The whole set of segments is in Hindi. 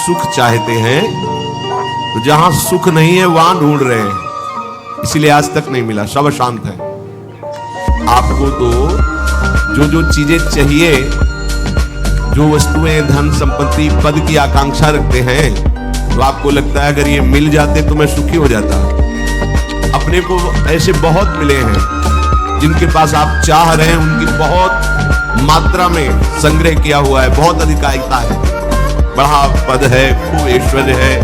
सुख चाहते हैं तो जहां सुख नहीं है वहां ढूंढ रहे हैं, इसीलिए आज तक नहीं मिला, सब अशांत है। आपको तो जो जो चीजें चाहिए, जो वस्तुएं, धन संपत्ति, पद की आकांक्षा रखते हैं, तो आपको लगता है अगर ये मिल जाते तो मैं सुखी हो जाता। अपने को ऐसे बहुत मिले हैं जिनके पास आप चाह रहे हैं, उनकी बहुत मात्रा में संग्रह किया हुआ है, बहुत अधिकारिता है, बड़ा पद है, खूब ऐश्वर्य है,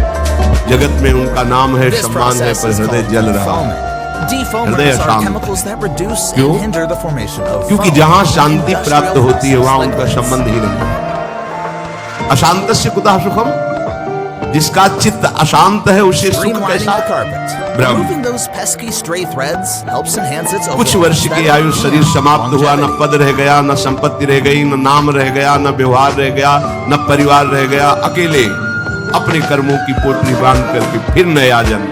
जगत में उनका नाम है, सम्मान है, पर हृदय जल रहा है, हृदय अशांत। क्यों? क्योंकि जहां शांति प्राप्त होती है वहां उनका संबंध ही नहीं। अशांतस्य कुतः सुखम, जिसका चित्त अशांत है उसे सुख कैसा? ब्रह्म। कुछ वर्ष की आयु शरीर समाप्त हुआ, न पद रह गया, न संपत्ति रह गई, न नाम रह गया, न व्यवहार रह गया, न परिवार रह गया, अकेले अपने कर्मों की पोटली बांध करके फिर नया जन्म,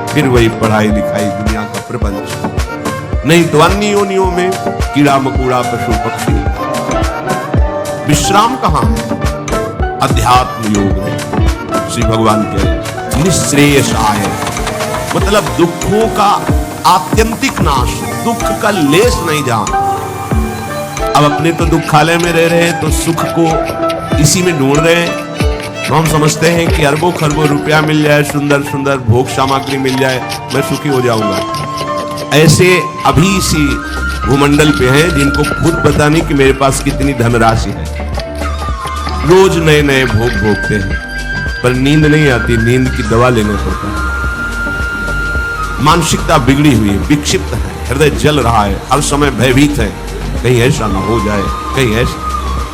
फिर वही पढ़ाई लिखाई, दुनिया का प्रपंच। नहीं तो अन्य योनियों में कीड़ा मकोड़ा, पशु पक्षी। विश्राम कहां है? अध्यात्म योग में। श्री भगवान के निःश्रेयसाय, मतलब दुखों का आत्यंतिक नाश, दुख का लेस नहीं जहां। अब अपने तो दुखालय में रह रहे हैं तो सुख को इसी में ढूंढ रहे हैं। तो हम समझते हैं कि अरबों खरबों रुपया मिल जाए, सुंदर सुंदर भोग सामग्री मिल जाए, मैं सुखी हो जाऊंगा। ऐसे अभी इसी भूमंडल पे हैं जिनको खुद पता नहीं कि मेरे पास कितनी धनराशि है, रोज नए नए भोग भोगते हैं, पर नींद नहीं आती, नींद की दवा लेना पड़ता है। मानसिकता बिगड़ी हुई है, विक्षिप्त है, हृदय जल रहा है, हर समय भयभीत है, कहीं ऐसा ना हो जाए, कहीं ऐसा।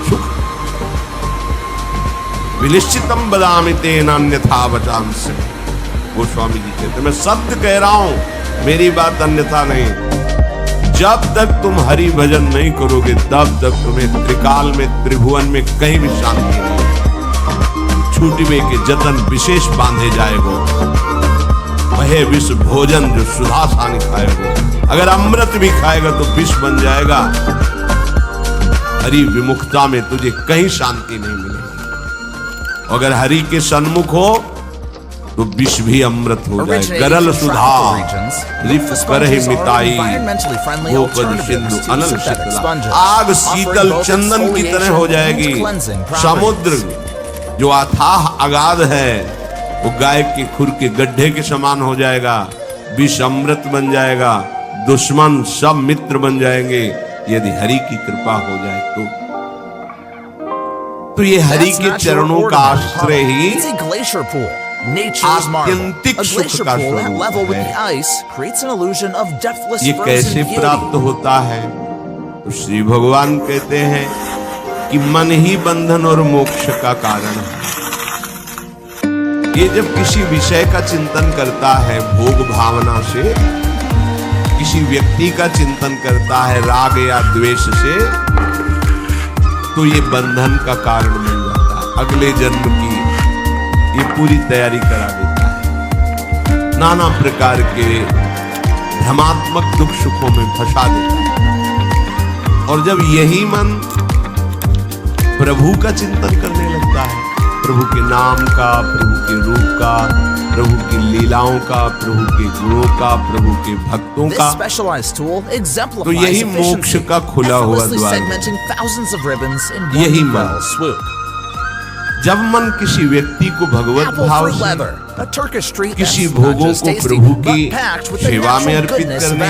सुख विनिश्चितम बदामि तेन अन्यथा वचांसि, गोस्वामी जी कहते मैं सत्य कह रहा हूं, मेरी बात अन्यथा नहीं। जब तक तुम हरि भजन नहीं करोगे तब तक तुम्हें त्रिकाल में, त्रिभुवन में कहीं भी शांति नहीं। छूटवे के जतन विशेष बांधे जाएगो, वह विष भोजन जो सुधा सानी खाएगो। अगर अमृत भी खाएगा तो विष बन जाएगा। हरि विमुखता में तुझे कहीं शांति नहीं मिलेगी। अगर हरि के सन्मुख हो तो विष भी अमृत हो जाए। गरल सुधा रिफ करहि मिताई, गोपद सिंधु अनल शीतला। आग शीतल चंदन की तरह हो जाएगी। समुद्र जो अथाह अगाध है वो गाय के खुर के गड्ढे के समान हो जाएगा। विष अमृत बन जाएगा। दुश्मन सब मित्र बन जाएंगे यदि हरि की कृपा हो जाए तो ये हरि के चरणों का आश्रय ही आत्यंतिक सुख का स्वरूप है। ये कैसे प्राप्त होता है? तो श्री भगवान कहते हैं कि मन ही बंधन और मोक्ष का कारण है। ये जब किसी विषय का चिंतन करता है भोग भावना से, किसी व्यक्ति का चिंतन करता है राग या द्वेष से, तो ये बंधन का कारण बन जाता है। अगले जन्म की ये पूरी तैयारी करा देता है। नाना प्रकार के भ्रमात्मक दुख सुखों में फंसा देता है। और जब यही मन प्रभु का चिंतन करने लगता है, प्रभु के नाम का, प्रभु के रूप का, प्रभु की लीलाओं का, प्रभु के गुणों का, प्रभु के भक्तों का, तो यही मोक्ष का खुला हुआ द्वार है। यही मन, जब मन किसी व्यक्ति को भगवत भाव से, किसी भोगों को प्रभु की सेवा में अर्पित करने